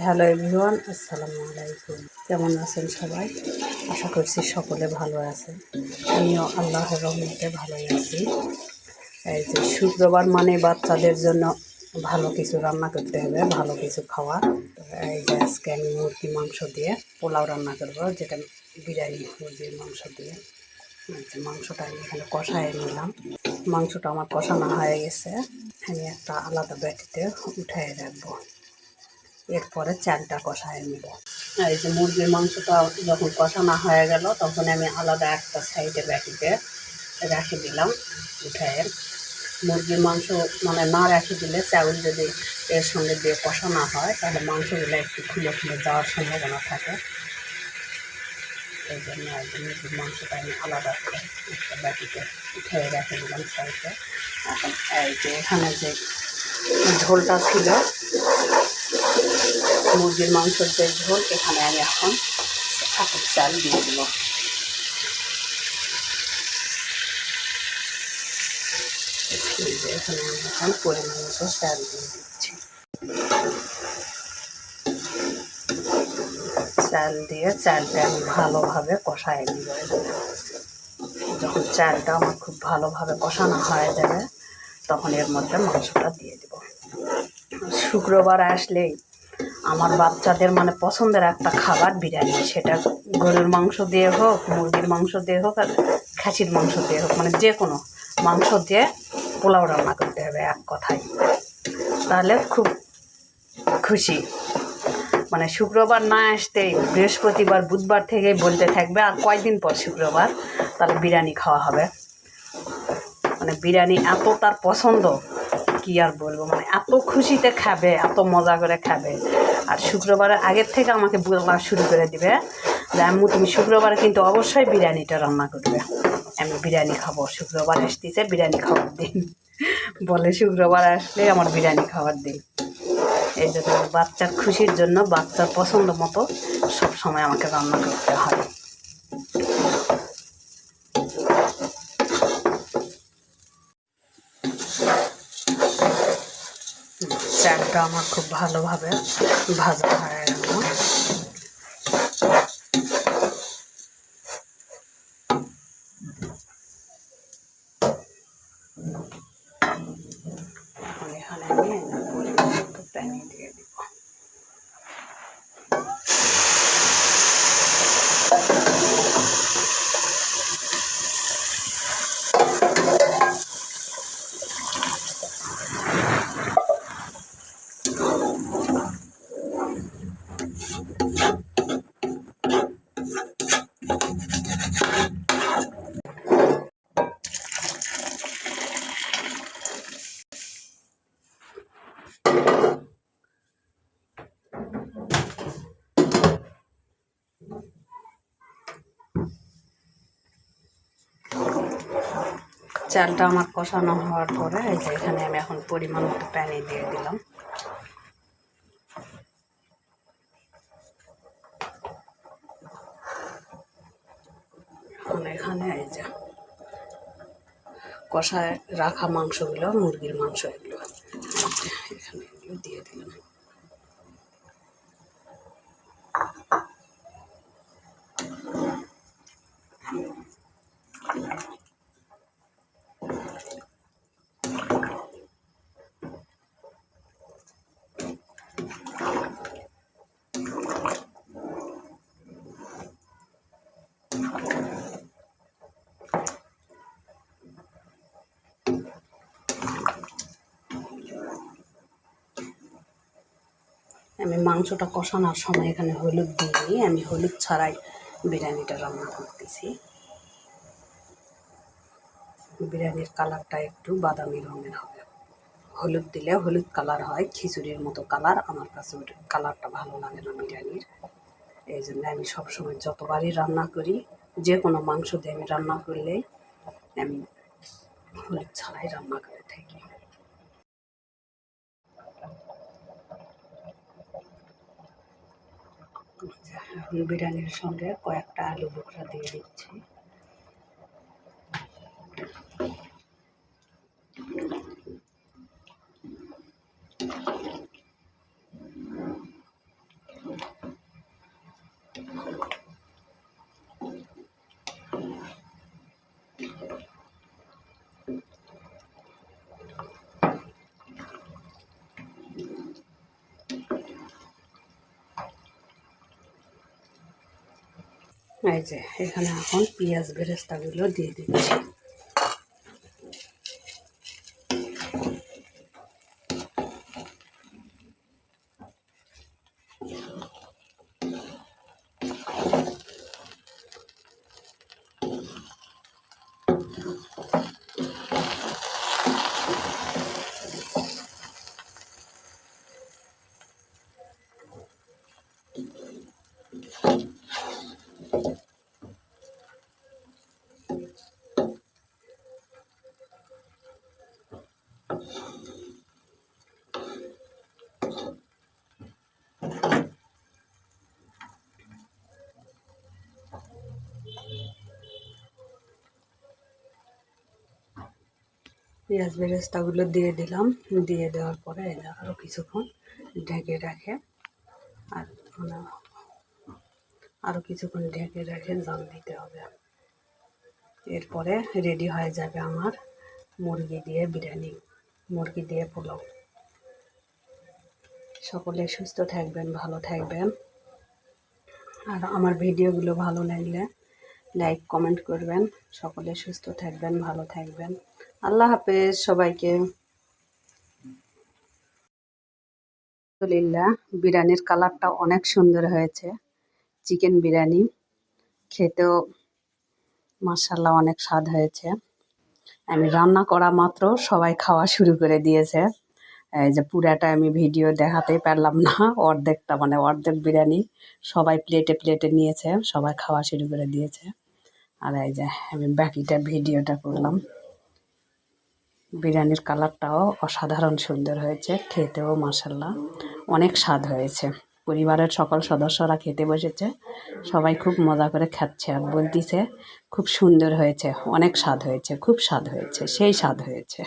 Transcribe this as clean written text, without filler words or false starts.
Hello everyone, আসসালামু আলাইকুম। কেমন আছেন সবাই? আশা করছি সকলে ভালো আছেন। আমিও আল্লাহর রহমতে ভালোই আছি। এই যে শুক্রবার মানে বাচ্চাদের জন্য ভালো কিছু রান্না করতে হবে, ভালো কিছু খাওয়া। এই যে আজকে আমি মুরগি মাংস দিয়ে পোলাও রান্না করব, যেটা বিরিয়ানি মুরগির মাংস দিয়ে। মাংসটা আমি এখানে কষায় নিলাম। মাংসটা আমার কষানো হয়ে গেছে। আমি একটা আলাদা বাটিতে উঠায় রাখবো, এরপরে চালটা কষায় নেব। এই যে মুরগির মাংসটা যখন কষানো হয়ে গেল, তখন আমি আলাদা একটা সাইডে বাটিতে রেখে দিলাম উঠায়। মুরগির মাংস মানে না রেখে দিলে, চাউল যদি এর সঙ্গে দিয়ে কষানো হয়, তাহলে মাংসগুলো একটু খুলে খুলে যাওয়ার সম্ভাবনা থাকে। এই জন্য মুরগির মাংসটা আমি আলাদা করে একটা বাটিতে উঠে রেখে দিলাম সাইডে। এখন এই যে এখানে যে ঝোলটা ছিল, মুরগির মাংসের যে ঝোল, এখানে আমি এখন চাল দিয়ে দেব। এখানে আমি এখন পরিমাণ মতো চাল দিয়ে দিচ্ছি। চাল দিয়ে চালটা আমি ভালোভাবে কষায় নিব। যখন চালটা আমার খুব ভালোভাবে কষানো হয়ে যাবে, তখন এর মধ্যে মাংসটা দিয়ে দেব। শুক্রবার আসলেই আমার বাচ্চাদের মানে পছন্দের একটা খাবার বিরিয়ানি, সেটা গরুর মাংস দিয়ে হোক, মুরগির মাংস দিয়ে হোক, আর খাসির মাংস দিয়ে হোক, মানে যে কোনো মাংস দিয়ে পোলাও রান্না করতে হবে এক কথায়। তাহলে খুব খুশি। মানে শুক্রবার না আসতেই বৃহস্পতিবার বুধবার থেকেই বলতে থাকবে আর কয়দিন পর শুক্রবার, তাহলে বিরিয়ানি খাওয়া হবে। মানে বিরিয়ানি এত তার পছন্দ, কি আর বলবো, মানে এত খুশিতে খাবে, এত মজা করে খাবে। আর শুক্রবারের আগের থেকে আমাকে বলা শুরু করে দিবে যে আম্মু তুমি শুক্রবারে কিন্তু অবশ্যই বিরিয়ানিটা রান্না করবে, আমি বিরিয়ানি খাবো, শুক্রবার আসতেছে বিরিয়ানি খাওয়ার দিন বলে। শুক্রবার আসলে আমার বিরিয়ানি খাওয়ার দিন। এই জন্য বাচ্চার খুশির জন্য, বাচ্চার পছন্দ মতো সবসময় আমাকে রান্না করতে হয়। চালটা আমার খুব ভালোভাবে ভাজা হয়ে গেল। এখানে আমি পরিমাণ মতো পানি দিয়ে দিব। চালটা আমার কষানো হওয়ার পরে এই যে এখানে আমি এখন পরিমাণ মতো পানি দিয়ে দিলাম। এখন এখানে এই যে কষায় রাখা মাংসগুলো, মুরগির মাংস, এগুলো এখানে এগুলো দিয়ে দিলাম। আমি মাংসটা কষানোর সময় এখানে হলুদ দিই, আমি হলুদ ছাড়াই বিরিয়ানিটা রান্না করতেছি। বিরিয়ানির কালারটা একটু বাদামি রঙের হবে। হলুদ দিলে হলুদ কালার হয়, খিচুড়ির মতো কালার। আমার কাছে ওই কালারটা ভালো লাগে না বিরিয়ানির। এই জন্য আমি সবসময় যতবারই রান্না করি, যে কোনো মাংস দিয়ে আমি রান্না করলেই আমি হলুদ ছাড়াই রান্না করে থাকি। বিরিয়ানির সঙ্গে কয়েকটা আলু বোখরা দিয়ে দিচ্ছি। এই যে এখানে এখন পেঁয়াজ বেরেস্তাগুলো দিয়ে দিচ্ছি। পেঁয়াজ বেরেস্তাগুলো দিয়ে দিলাম, দিয়ে দেওয়ার পরে আরও কিছুক্ষণ ঢেকে রাখে আর মানে আরও কিছুক্ষণ ঢেকে রেখে জল দিতে হবে। এরপরে রেডি হয়ে যাবে আমার মুরগি দিয়ে বিরিয়ানি, মুরগি দিয়ে পোলাও। সকলে সুস্থ থাকবেন, ভালো থাকবেন। আর আমার ভিডিওগুলো ভালো লাগলে লাইক কমেন্ট করবেন। সকলে সুস্থ থাকবেন, ভালো থাকবেন। আল্লাহ হাফেজ সবাইকে। আলহামদুলিল্লাহ, বিরিয়ানির কালারটা অনেক সুন্দর হয়েছে। চিকেন বিরিয়ানি খেতেও মাশাআল্লাহ অনেক স্বাদ হয়েছে। আমি রান্না করা মাত্র সবাই খাওয়া শুরু করে দিয়েছে। এই যে পুরাটা আমি ভিডিও দেখাতেই পারলাম না, অর্ধেকটা মানে অর্ধেক বিরিয়ানি সবাই প্লেটে প্লেটে নিয়েছে, সবাই খাওয়া শুরু করে দিয়েছে। আর এই যে আমি বাকিটা ভিডিওটা করলাম। বিরিয়ানির কালারটাও অসাধারণ সুন্দর হয়েছে, খেতেও মাশাআল্লাহ অনেক স্বাদ হয়েছে। পরিবারের সকল সদস্যরা খেতে বসেছে, সবাই খুব মজা করে খাচ্ছে আর বলতেছে খুব সুন্দর হয়েছে, অনেক স্বাদ হয়েছে, খুব স্বাদ হয়েছে, সেই স্বাদ হয়েছে।